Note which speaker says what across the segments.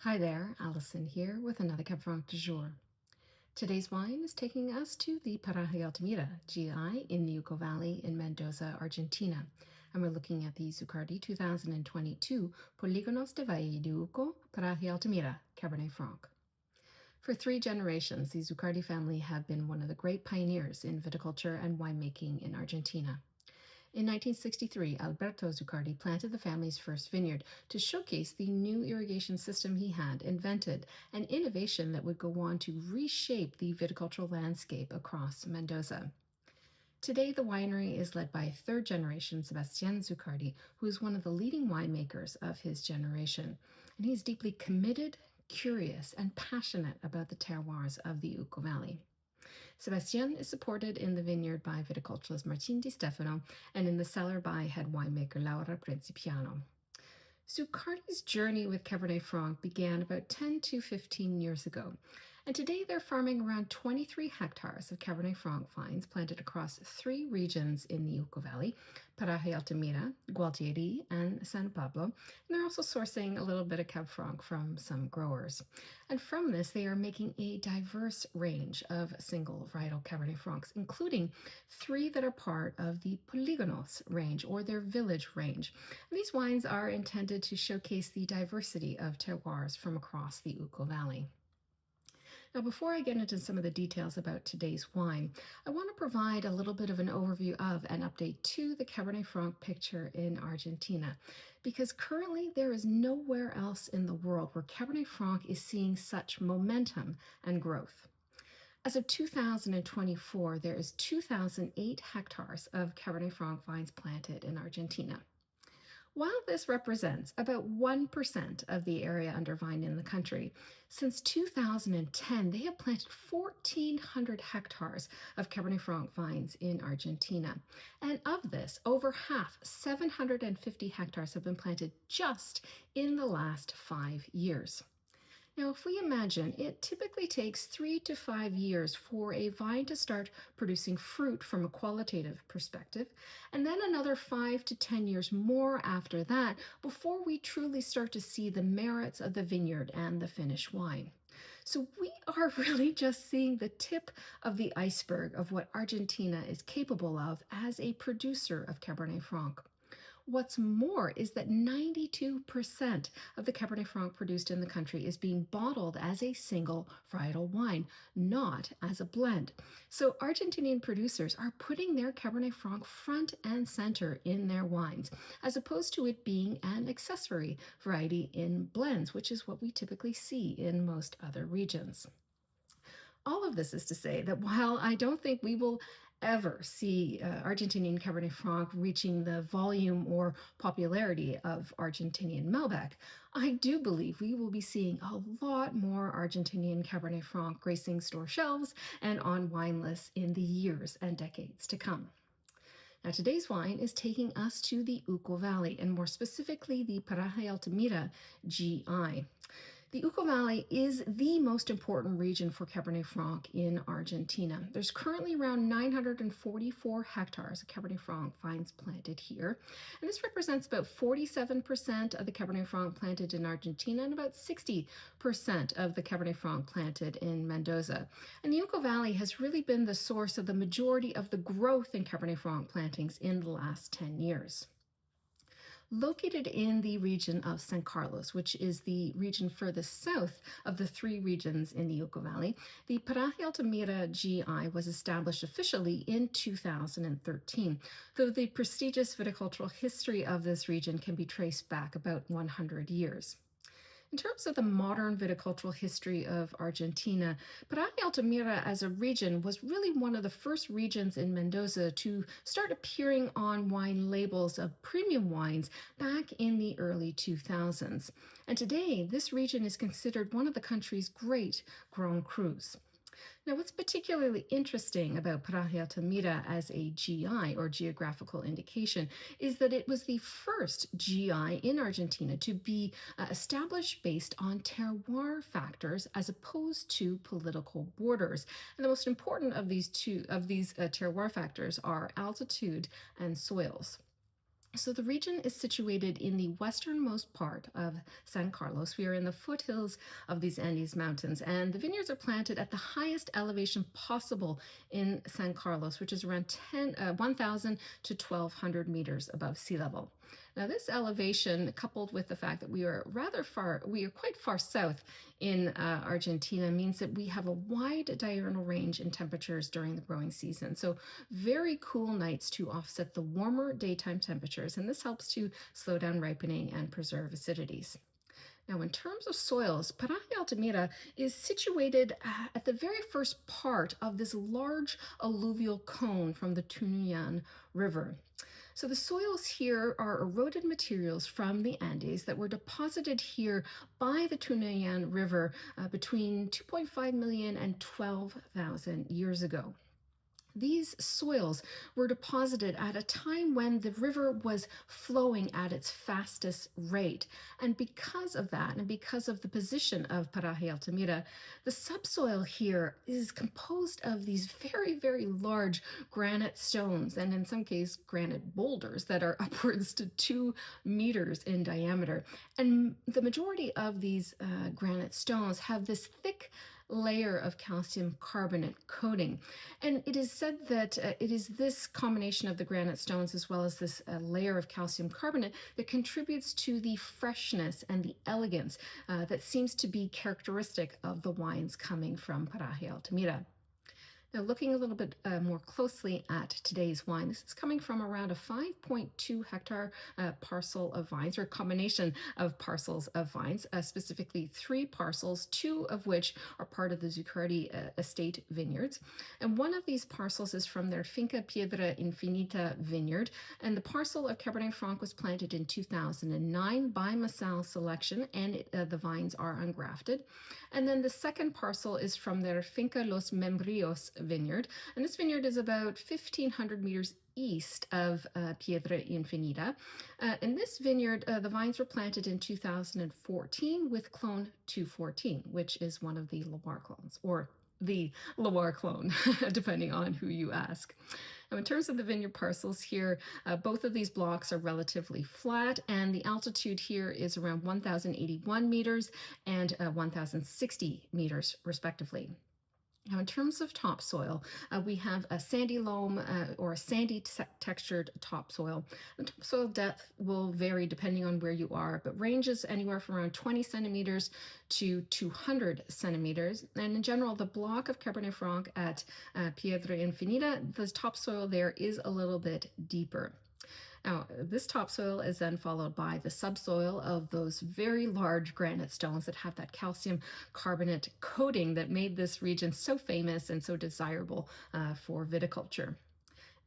Speaker 1: Hi there, Allison here with another Cab Franc du jour. Today's wine is taking us to the Paraja Altamira GI in the Uco Valley in Mendoza, Argentina. And we're looking at the Zuccardi 2022 Polígonos de Valle de Uco, Paraja Altamira, Cabernet Franc. For 3 generations, the Zuccardi family have been one of the great pioneers in viticulture and winemaking in Argentina. In 1963, Alberto Zuccardi planted the family's first vineyard to showcase the new irrigation system he had invented, an innovation that would go on to reshape the viticultural landscape across Mendoza. Today, the winery is led by third generation Sebastian Zuccardi, who is one of the leading winemakers of his generation. And he's deeply committed, curious, and passionate about the terroirs of the Uco Valley. Sebastian is supported in the vineyard by viticulturalist Martín Di Stefano and in the cellar by head winemaker Laura Principiano. Zuccardi's journey with Cabernet Franc began about 10 to 15 years ago, and today they're farming around 23 hectares of Cabernet Franc vines planted across 3 regions in the Uco Valley, Paraje Altamira, Gualtieri, and San Pablo, and they're also sourcing a little bit of Cab Franc from some growers. And from this, they are making a diverse range of single varietal Cabernet Francs, including 3 that are part of the Polígonos range, or their village range. And these wines are intended to showcase the diversity of terroirs from across the Uco Valley. Now, before I get into some of the details about today's wine, I want to provide a little bit of an overview of and update to the Cabernet Franc picture in Argentina, because currently there is nowhere else in the world where Cabernet Franc is seeing such momentum and growth. As of 2024, there is 2,008 hectares of Cabernet Franc vines planted in Argentina. While this represents about 1% of the area under vine in the country, since 2010 they have planted 1,400 hectares of Cabernet Franc vines in Argentina. And of this, over half, 750 hectares, have been planted just in the last 5 years. Now, if we imagine, it typically takes 3 to 5 years for a vine to start producing fruit from a qualitative perspective, and then another 5 to 10 years more after that before we truly start to see the merits of the vineyard and the finished wine. So we are really just seeing the tip of the iceberg of what Argentina is capable of as a producer of Cabernet Franc. What's more is that 92% of the Cabernet Franc produced in the country is being bottled as a single varietal wine, not as a blend. So Argentinian producers are putting their Cabernet Franc front and center in their wines, as opposed to it being an accessory variety in blends, which is what we typically see in most other regions. All of this is to say that while I don't think we will ever see Argentinian Cabernet Franc reaching the volume or popularity of Argentinian Malbec, I do believe we will be seeing a lot more Argentinian Cabernet Franc gracing store shelves and on wine lists in the years and decades to come. Now, today's wine is taking us to the Uco Valley, and more specifically, the Paraje Altamira GI. The Uco Valley is the most important region for Cabernet Franc in Argentina. There's currently around 944 hectares of Cabernet Franc vines planted here, and this represents about 47% of the Cabernet Franc planted in Argentina and about 60% of the Cabernet Franc planted in Mendoza. And the Uco Valley has really been the source of the majority of the growth in Cabernet Franc plantings in the last 10 years. Located in the region of San Carlos, which is the region furthest south of the 3 regions in the Uco Valley, the Paraje Altamira GI was established officially in 2013, though the prestigious viticultural history of this region can be traced back about 100 years. In terms of the modern viticultural history of Argentina, Paraje Altamira as a region was really one of the first regions in Mendoza to start appearing on wine labels of premium wines back in the early 2000s. And today, this region is considered one of the country's great Grand Crus. Now, what's particularly interesting about Paraje Altamira as a GI, or geographical indication, is that it was the first GI in Argentina to be established based on terroir factors as opposed to political borders. And the most important of these terroir factors are altitude and soils. So the region is situated in the westernmost part of San Carlos. We are in the foothills of these Andes Mountains, and the vineyards are planted at the highest elevation possible in San Carlos, which is around 1,000 to 1,200 meters above sea level. Now, this elevation, coupled with the fact that we are quite far south in Argentina, means that we have a wide diurnal range in temperatures during the growing season. So very cool nights to offset the warmer daytime temperatures, and this helps to slow down ripening and preserve acidities. Now, in terms of soils, Paraje Altamira is situated at the very first part of this large alluvial cone from the Tunuyan River. So the soils here are eroded materials from the Andes that were deposited here by the Tunuyan River between 2.5 million and 12,000 years ago. These soils were deposited at a time when the river was flowing at its fastest rate. And because of that, and because of the position of Paraje Altamira, the subsoil here is composed of these very, very large granite stones, and in some cases, granite boulders that are upwards to 2 meters in diameter. And the majority of these granite stones have this thick layer of calcium carbonate coating. And it is said that it is this combination of the granite stones as well as this layer of calcium carbonate that contributes to the freshness and the elegance that seems to be characteristic of the wines coming from Paraje Altamira. Now, looking a little bit more closely at today's wine, this is coming from around a 5.2 hectare parcel of vines, or a combination of parcels of vines, specifically 3 parcels, 2 of which are part of the Zuccardi estate vineyards. And one of these parcels is from their Finca Piedra Infinita vineyard, and the parcel of Cabernet Franc was planted in 2009 by Massal Selection, and the vines are ungrafted. And then the second parcel is from their Finca Los Membrillos vineyard, and this vineyard is about 1,500 meters east of Piedra Infinita. In this vineyard, the vines were planted in 2014 with clone 214, which is one of the Loire clones, or the Loire clone, depending on who you ask. Now, in terms of the vineyard parcels here, both of these blocks are relatively flat, and the altitude here is around 1,081 meters and 1,060 meters, respectively. Now, in terms of topsoil, we have a sandy loam or a sandy textured topsoil. The topsoil depth will vary depending on where you are, but ranges anywhere from around 20 centimeters to 200 centimeters. And in general, the block of Cabernet Franc at Piedra Infinita, the topsoil there is a little bit deeper. Now, this topsoil is then followed by the subsoil of those very large granite stones that have that calcium carbonate coating that made this region so famous and so desirable for viticulture.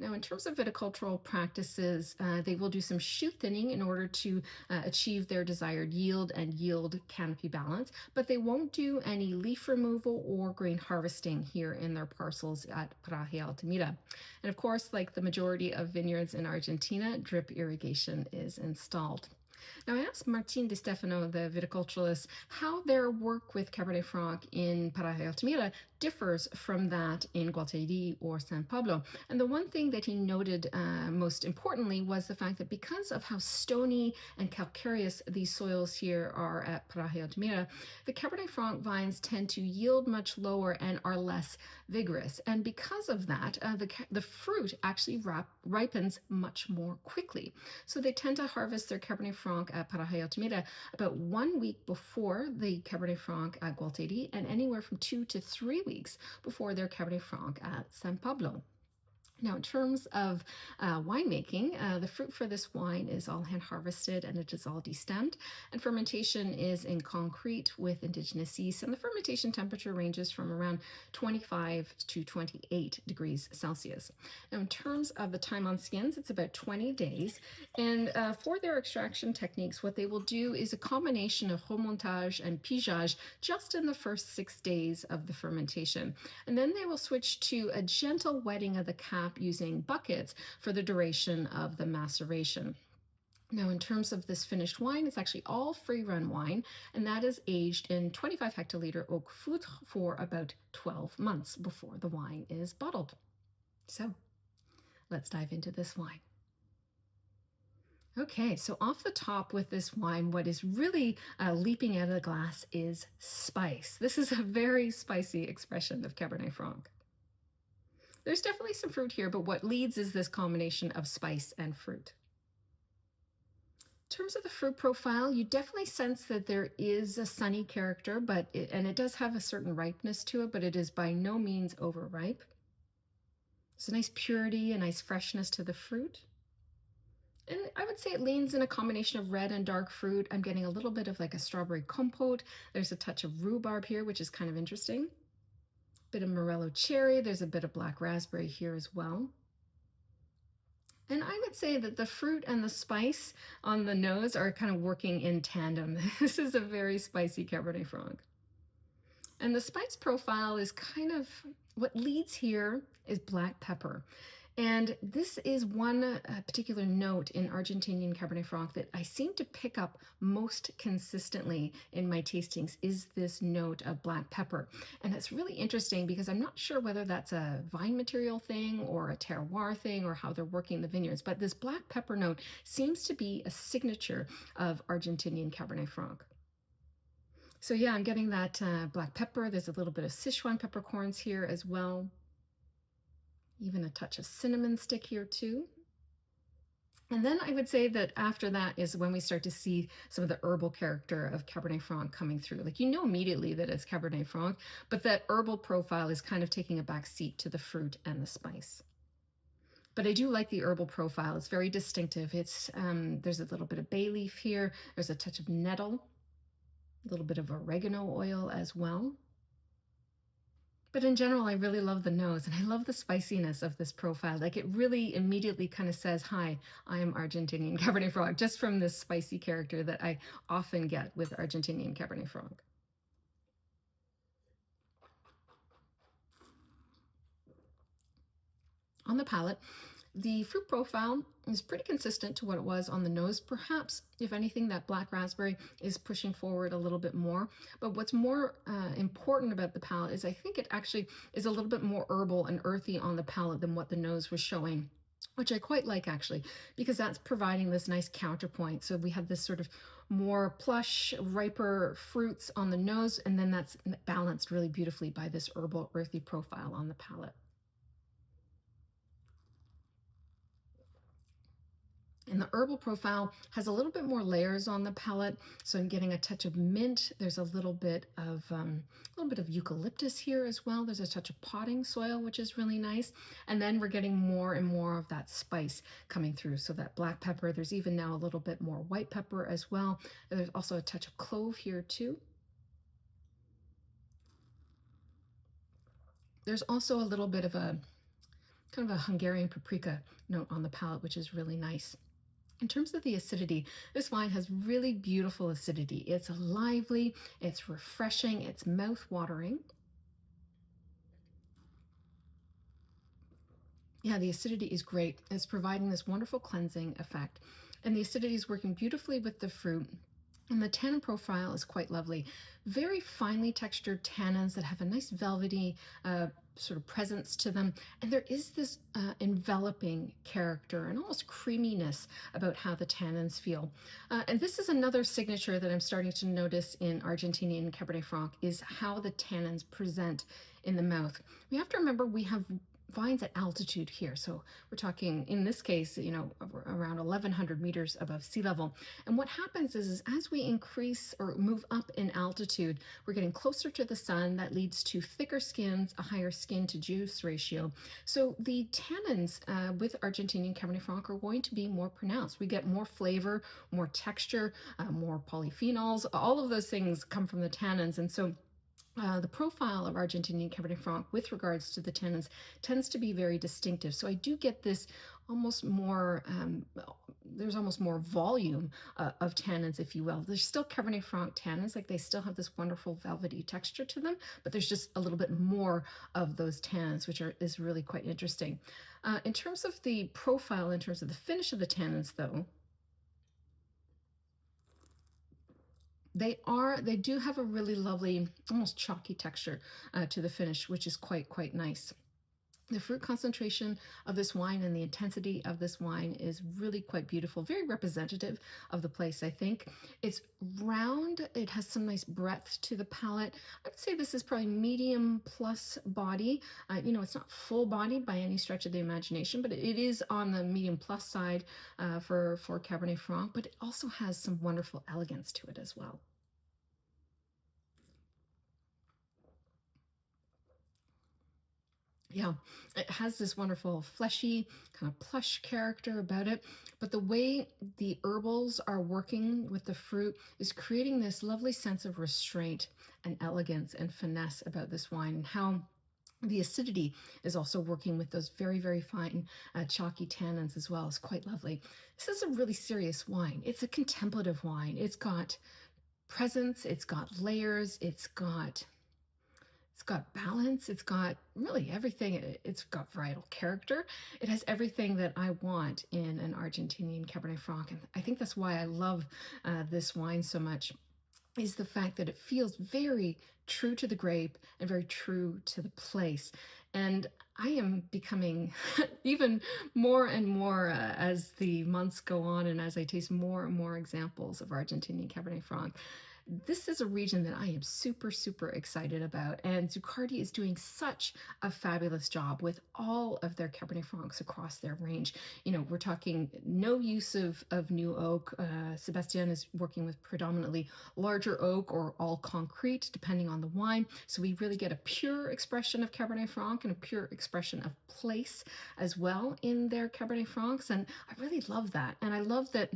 Speaker 1: Now, in terms of viticultural practices, they will do some shoot thinning in order to achieve their desired yield and yield canopy balance, but they won't do any leaf removal or grain harvesting here in their parcels at Paraje Altamira. And of course, like the majority of vineyards in Argentina, drip irrigation is installed. Now, I asked Martín Di Stefano, the viticulturalist, how their work with Cabernet Franc in Paraje Altamira differs from that in Gualtieri or San Pablo. And the one thing that he noted most importantly was the fact that because of how stony and calcareous these soils here are at Paraje Altamira, the Cabernet Franc vines tend to yield much lower and are less vigorous. And because of that, the fruit actually ripens much more quickly. So they tend to harvest their Cabernet Franc at Paraje Altamira about 1 week before the Cabernet Franc at Gualtieri, and anywhere from 2 to 3 weeks before their Cabernet Franc at San Pablo. Now, in terms of winemaking, the fruit for this wine is all hand harvested and it is all destemmed, and fermentation is in concrete with indigenous yeast, and the fermentation temperature ranges from around 25 to 28 degrees Celsius. Now, in terms of the time on skins, it's about 20 days, and for their extraction techniques, what they will do is a combination of remontage and pigeage just in the first 6 days of the fermentation, and then they will switch to a gentle wetting of the cap using buckets for the duration of the maceration. Now, in terms of this finished wine, it's actually all free-run wine, and that is aged in 25 hectoliter oak foudre for about 12 months before the wine is bottled. So, let's dive into this wine. Okay, so off the top with this wine, what is really leaping out of the glass is spice. This is a very spicy expression of Cabernet Franc. There's definitely some fruit here, but what leads is this combination of spice and fruit. In terms of the fruit profile, you definitely sense that there is a sunny character, and it does have a certain ripeness to it, but it is by no means overripe. There's a nice purity, a nice freshness to the fruit. And I would say it leans in a combination of red and dark fruit. I'm getting a little bit of like a strawberry compote. There's a touch of rhubarb here, which is kind of interesting. Bit of morello cherry. There's a bit of black raspberry here as well. And I would say that the fruit and the spice on the nose are kind of working in tandem. This is a very spicy Cabernet Franc. And the spice profile is kind of what leads here is black pepper. And this is one particular note in Argentinian Cabernet Franc that I seem to pick up most consistently in my tastings is this note of black pepper. And it's really interesting because I'm not sure whether that's a vine material thing or a terroir thing or how they're working the vineyards, but this black pepper note seems to be a signature of Argentinian Cabernet Franc. So yeah, I'm getting that black pepper. There's a little bit of Sichuan peppercorns here as well. Even a touch of cinnamon stick here too. And then I would say that after that is when we start to see some of the herbal character of Cabernet Franc coming through. Like you know immediately that it's Cabernet Franc, but that herbal profile is kind of taking a back seat to the fruit and the spice. But I do like the herbal profile. It's very distinctive. It's there's a little bit of bay leaf here. There's a touch of nettle, a little bit of oregano oil as well. But in general, I really love the nose and I love the spiciness of this profile. Like it really immediately kind of says, hi, I am Argentinian Cabernet Franc, just from this spicy character that I often get with Argentinian Cabernet Franc. On the palate, the fruit profile is pretty consistent to what it was on the nose. Perhaps, if anything, that black raspberry is pushing forward a little bit more. But what's more important about the palate is I think it actually is a little bit more herbal and earthy on the palate than what the nose was showing, which I quite like actually, because that's providing this nice counterpoint. So we have this sort of more plush, riper fruits on the nose, and then that's balanced really beautifully by this herbal, earthy profile on the palate. And the herbal profile has a little bit more layers on the palate. So I'm getting a touch of mint. There's a little bit of eucalyptus here as well. There's a touch of potting soil, which is really nice. And then we're getting more and more of that spice coming through. So that black pepper, there's even now a little bit more white pepper as well. And there's also a touch of clove here too. There's also a little bit of a kind of a Hungarian paprika note on the palate, which is really nice. In terms of the acidity, this wine has really beautiful acidity. It's lively, it's refreshing, it's mouth-watering. Yeah, the acidity is great. It's providing this wonderful cleansing effect. And the acidity is working beautifully with the fruit. And the tannin profile is quite lovely. Very finely textured tannins that have a nice velvety sort of presence to them. And there is this enveloping character and almost creaminess about how the tannins feel. And this is another signature that I'm starting to notice in Argentinian Cabernet Franc is how the tannins present in the mouth. We have to remember we have vines at altitude here. So we're talking, in this case, around 1,100 meters above sea level. And what happens is as we increase or move up in altitude, we're getting closer to the sun. That leads to thicker skins, a higher skin to juice ratio. So the tannins with Argentinian Cabernet Franc are going to be more pronounced. We get more flavor, more texture, more polyphenols. All of those things come from the tannins. And so the profile of Argentinian Cabernet Franc with regards to the tannins tends to be very distinctive. So I do get this almost more, there's almost more volume of tannins, if you will. There's still Cabernet Franc tannins, like they still have this wonderful velvety texture to them, but there's just a little bit more of those tannins, which is really quite interesting. In terms of the profile, in terms of the finish of the tannins though, they do have a really lovely, almost chalky texture to the finish, which is quite nice. The fruit concentration of this wine and the intensity of this wine is really quite beautiful, very representative of the place, I think. It's round, it has some nice breadth to the palate. I would say this is probably medium plus body. It's not full bodied by any stretch of the imagination, but it is on the medium plus side for Cabernet Franc, but it also has some wonderful elegance to it as well. Yeah, it has this wonderful fleshy, kind of plush character about it. But the way the herbals are working with the fruit is creating this lovely sense of restraint and elegance and finesse about this wine, and how the acidity is also working with those very, very fine chalky tannins as well. It's quite lovely. This is a really serious wine. It's a contemplative wine. It's got presence, it's got layers, it's got balance. It's got really everything. It's got varietal character. It has everything that I want in an Argentinian Cabernet Franc. And I think that's why I love this wine so much, is the fact that it feels very true to the grape and very true to the place. And I am becoming even more and more as the months go on and as I taste more and more examples of Argentinian Cabernet Franc. This is a region that I am super, super excited about, and Zuccardi is doing such a fabulous job with all of their Cabernet Francs across their range. We're talking no use of new oak. Sebastian is working with predominantly larger oak or all concrete, depending on the wine. So we really get a pure expression of Cabernet Franc and a pure expression of place as well in their Cabernet Francs. And I really love that. And I love that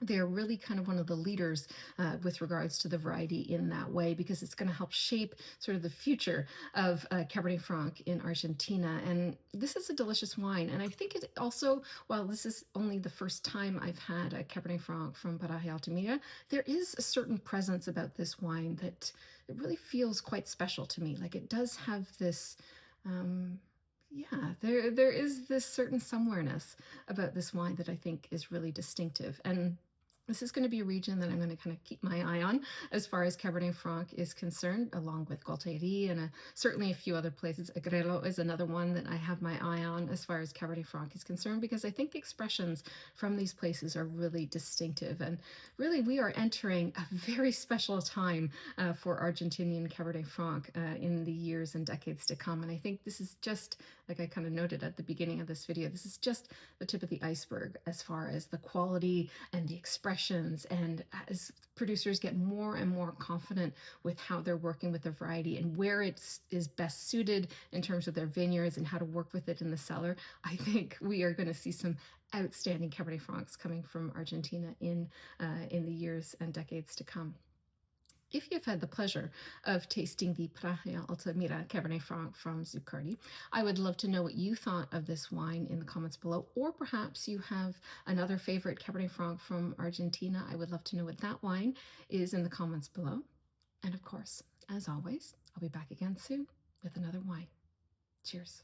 Speaker 1: they're really kind of one of the leaders with regards to the variety in that way, because it's going to help shape sort of the future of Cabernet Franc in Argentina. And this is a delicious wine. And I think it also, while this is only the first time I've had a Cabernet Franc from Paraja Altamira, there is a certain presence about this wine that it really feels quite special to me. Like, it does have this there is this certain somewhereness about this wine that I think is really distinctive. And this is going to be a region that I'm going to kind of keep my eye on as far as Cabernet Franc is concerned, along with Gualteri and certainly a few other places. Agrelo is another one that I have my eye on as far as Cabernet Franc is concerned, because I think the expressions from these places are really distinctive. And really, we are entering a very special time for Argentinian Cabernet Franc in the years and decades to come. And I think this is just, like I kind of noted at the beginning of this video, this is just the tip of the iceberg as far as the quality and the expressions. And as producers get more and more confident with how they're working with the variety and where it is best suited in terms of their vineyards and how to work with it in the cellar, I think we are going to see some outstanding Cabernet Francs coming from Argentina in the years and decades to come. If you've had the pleasure of tasting the Paraja Altamira Cabernet Franc from Zuccardi, I would love to know what you thought of this wine in the comments below, or perhaps you have another favorite Cabernet Franc from Argentina. I would love to know what that wine is in the comments below. And of course, as always, I'll be back again soon with another wine. Cheers.